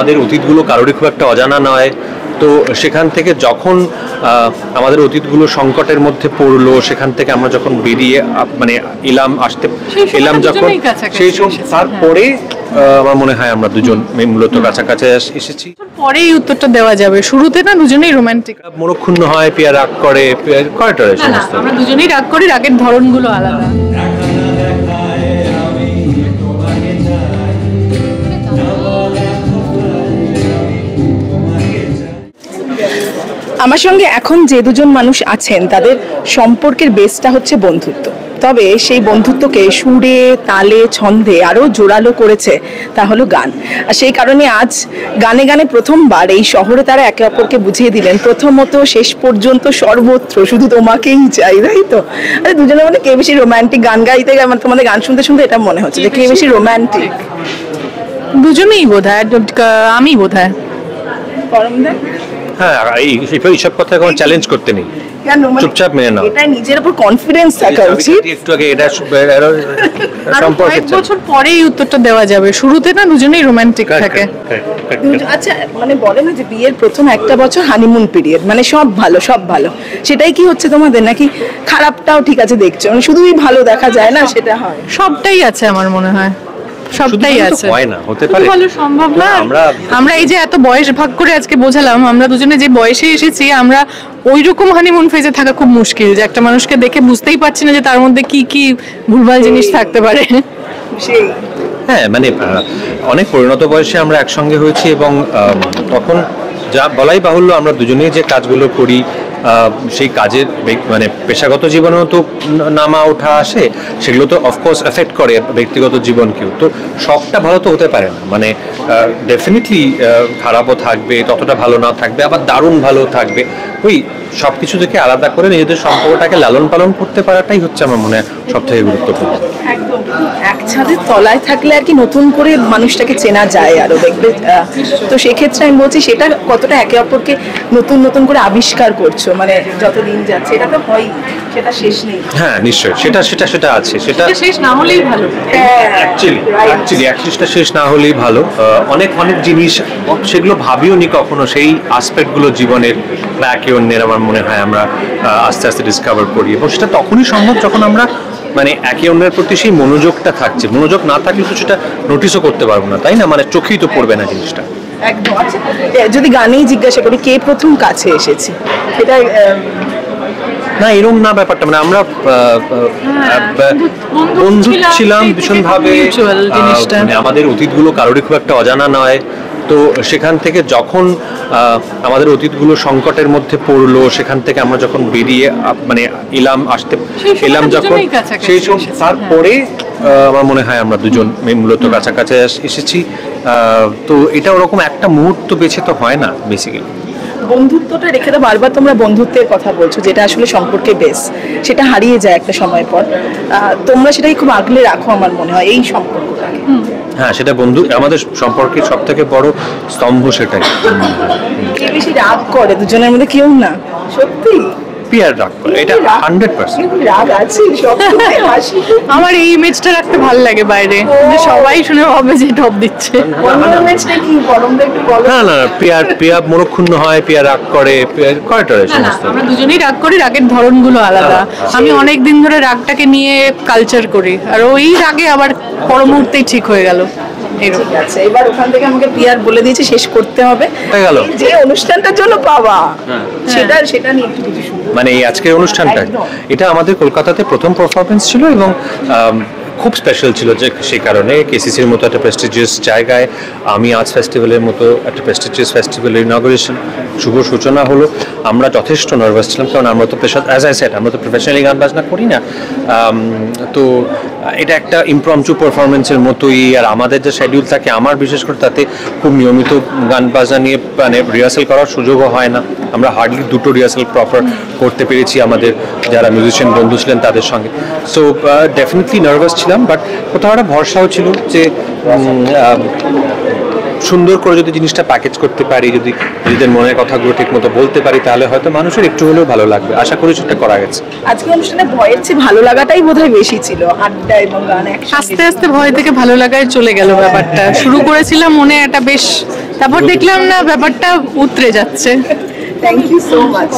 আমাদের অতীতগুলো কারোরই খুব একটা অজানা নয়। তো সেখান থেকে যখন আমাদের অতীতগুলো সংকটের মধ্যে পড়লো, সেখান থেকে আমরা যখন বেরিয়ে মানে এলাম যখন সেই তারপরে আমার মনে হয় আমরা দুজন মূলত কাছাকাছি এসেছি। পরেই উত্তরটা দেওয়া যাবে, শুরুতে না দুজনেই রোমান্টিক। মনক্ষুণ্ণ হয়, পিয়া রাগ করে, কয়টারে সমস্ত আমরা দুজনেই রাগ করি, রাগের ধরনগুলো আলাদা। আমার সঙ্গে এখন যে দুজন মানুষ আছেন তাদের সম্পর্কের বেসটা হচ্ছে বন্ধুত্ব, তবে সেই বন্ধুত্বকে সুরে তালে ছন্দে আরও জোরালো করেছে তা হলো গান। আর সেই কারণে আজ গানে গানে প্রথমবার এই শহরে তারা একে অপরকে বুঝিয়ে দিলেন, প্রথমত শেষ পর্যন্ত সর্বত্র শুধু তোমাকেই চাই, তাই তো? আরে দুজনের মধ্যে কে বেশি রোম্যান্টিক? গান গাইতে আমার তোমাদের গান শুনতে শুনতে এটা মনে হচ্ছে যে কে বেশি রোম্যান্টিক। দুজনেই বোধহয়, আমি বোধহয়। হ্যাঁ, এইসব কথা কোনো চ্যালেঞ্জ করতে নেই, চুপচাপ মেনে নাও। এটা নিজের উপর কনফিডেন্স থাকা উচিত। একটু আগে এটা সম্পর্কে বছর পরেই উত্তরটা দেওয়া যাবে, শুরুতে না দুজনেই রোমান্টিক থাকে। আচ্ছা, মানে বলে না যে বিয়ের প্রথম একটা বছর হানিমুন পিরিয়ড, মানে সব ভালো সব ভালো, সেটাই কি হচ্ছে তোমাদের? নাকি খারাপটাও ঠিক আছে দেখছো? মানে শুধুই ভালো দেখা যায় না, সেটা হয়? সবটাই আছে আমার মনে হয়, সবটাই আছে। হয় না, হতে পারে, ভালো সম্ভব না। আমরা এই যে এত বয়স ভাগ করে আজকে বোঝালাম, আমরা দুজনে যে বয়সে এসেছি, আমরা ওই রকম হানিমুন ফেজে থাকা খুব মুশকিল, যে একটা মানুষকে দেখে বুঝতেই পারছি না যে তার মধ্যে কি কি ভুলভাল জিনিস থাকতে পারে। হ্যাঁ, মানে অনেক পরিণত বয়সে আমরা একসঙ্গে হয়েছি এবং তখন যা বলাই বাহুল্য, আমরা দুজনেই যে কাজগুলো করি সেই কাজের মানে পেশাগত জীবনেও তো নামা ওঠা আসে, সেগুলো তো অফকোর্স এফেক্ট করে ব্যক্তিগত জীবনকেও। তো সবটা ভালো তো হতে পারে না, মানে ডেফিনেটলি খারাপও থাকবে, ততটা ভালো না থাকবে, আবার দারুণ ভালো থাকবে। ওই সব কিছু থেকে আলাদা করে নিজেদের সম্পর্কটাকে লালন পালন করতে পারাটাই হচ্ছে আমার মনে হয় সব থেকে গুরুত্বপূর্ণ। একদম, এক ছাদের তলায় থাকলে আর কি নতুন করে মানুষটাকে চেনা যায় আরো, দেখবে। তো সেক্ষেত্রে আমি বলছি, সেটা কতটা একে অপরকে নতুন নতুন করে আবিষ্কার করছো, মানে যতদিন যাচ্ছে। এটা তো হয়, সেটা শেষ নেই। হ্যাঁ, নিশ্চয়ই, সেটা আছে, সেটা শেষ না হলেই ভালো। অ্যাকচুয়ালি শেষ না হলেই ভালো। অনেক জিনিস সেগুলো ভাবিও নি কখনো, সেই অ্যাসপেক্টগুলো জীবনের বা একে অন্যের আমার মনে হয় আমরা আস্তে আস্তে ডিসকভার করি, এবং সেটা তখনই সম্ভব যখন আমরা মানে একে অন্যের প্রতি সেই মনোযোগটা থাকছে। মনোযোগ না থাকলে তো সেটা নোটিশও করতে পারবো না, তাই না? মানে চোখেই তো পড়বে না জিনিসটা। একদম। আচ্ছা, যদি গানেই জিজ্ঞাসা করি, কে প্রথম কাছে এসেছে, সেটা না এরকম না ব্যাপারটা, মানে আমরা বন্ধু ছিলাম ভীষণভাবে, মানে আমাদের অতীতগুলো কারোরই খুব একটা অজানা নয়। তো সেখান থেকে যখন আমাদের অতীতগুলো সংকটের মধ্যে পড়লো, সেখান থেকে আমরা যখন বেরিয়ে মানে এলাম যখন সেই তারপরে আমার মনে হয় আমরা দুজন মূলত কাছাকাছি এসেছি। তো এটা ওরকম একটা মুহূর্ত বেছে তো হয় না বেসিক্যালি। বন্ধুত্বটা রেখে তো বারবার তোমরা বন্ধুত্বের কথা বলছো, যেটা আসলে সম্পর্কে বেস, সেটা হারিয়ে যায় একটা সময় পর। তোমরা সেটাই খুব আগলে রাখো আমার মনে হয়, এই সম্পর্কটাকে। হ্যাঁ, সেটা বন্ধু আমাদের সম্পর্কের সব থেকে বড় স্তম্ভ, সেটাই। কে বেশি রাগ করে দুজনের মধ্যে? কেউ না, সত্যি পিয়ার রাগ করে, এটা 100%। রাগ আছে, সবসময় হাসি। আমার এই ইমেজটা রাখতে ভালো লাগে বাইরে, যে সবাই শুনে ভাবে যে টপ দিচ্ছে। ইমেজটা কি বলমটা একটু বলো। না, পিয়া মনক্ষুণ্ণ হয়, পিয়া রাগ করে, কয়টারে সমস্ত। আমরা দুজনেই রাগ করি, রাগের ধরনগুলো আলাদা। আমি অনেক দিন ধরে রাগটাকে নিয়ে কালচার করি, আর ওই রাগে আবার পর মুহূর্তেই ঠিক হয়ে গেল। ঠিক আছে, এবার ওখান থেকে আমাকে পিয়ার বলে দিয়েছে শেষ করতে হবে, যে অনুষ্ঠানটার জন্য পাওয়া সেটা নিয়ে একটু কিছু শুনবো। মানে এই আজকের অনুষ্ঠানটা, এটা আমাদের কলকাতাতে প্রথম পারফরমেন্স ছিল এবং খুব স্পেশাল ছিল, যে সেই কারণে কেসিসির মতো একটা প্রেস্টিজিয়াস জায়গায় আমি আর্টস ফেস্টিভ্যালের মতো একটা প্রেস্টিজিয়াস ফেস্টিভ্যালের ইনগরেশন শুভ সূচনা হলো। আমরা যথেষ্ট নার্ভাস ছিলাম, কারণ আমরা তো অ্যাজ আই সেড, আমরা তো প্রফেশনালি গান বাজনা করি না। তো এটা একটা ইমপ্রম্পটু পারফরমেন্সের মতোই, আর আমাদের যে শিডিউল থাকে, আমার বিশেষ করে তাতে খুব নিয়মিত গান বাজনা নিয়ে মানে রিহার্সাল করার সুযোগও হয় না। আমরা হার্ডলি 2টো রিহার্সাল প্রপার করতে পেরেছি আমাদের যারা মিউজিশিয়ান বন্ধু ছিলেন তাদের সঙ্গে। সো ডেফিনেটলি নার্ভাস ছিলাম, বাট কোথাও একটা ভরসাও ছিল যে সুন্দর করে যদি জিনিসটা প্যাকেজ করতে পারি, যদি নিজেদের মনের কথাগুলো ঠিক মতো বলতে পারি, তাহলে হয়তো মানুষের একটু হলেও ভালো লাগবে। আশা করি সেটা করা গেছে। আজকে অনুষ্ঠানে ভয়ের চেয়ে ভালো লাগাটাই বোধহয় বেশি ছিল, আড্ডা এবং গান একসাথে। আস্তে আস্তে ভয় থেকে ভালো লাগায় চলে গেল ব্যাপারটা। শুরু করেছিলাম মনে একটা বেশ তারপর দেখলাম না ব্যাপারটা উতরে যাচ্ছে। Thank you so much.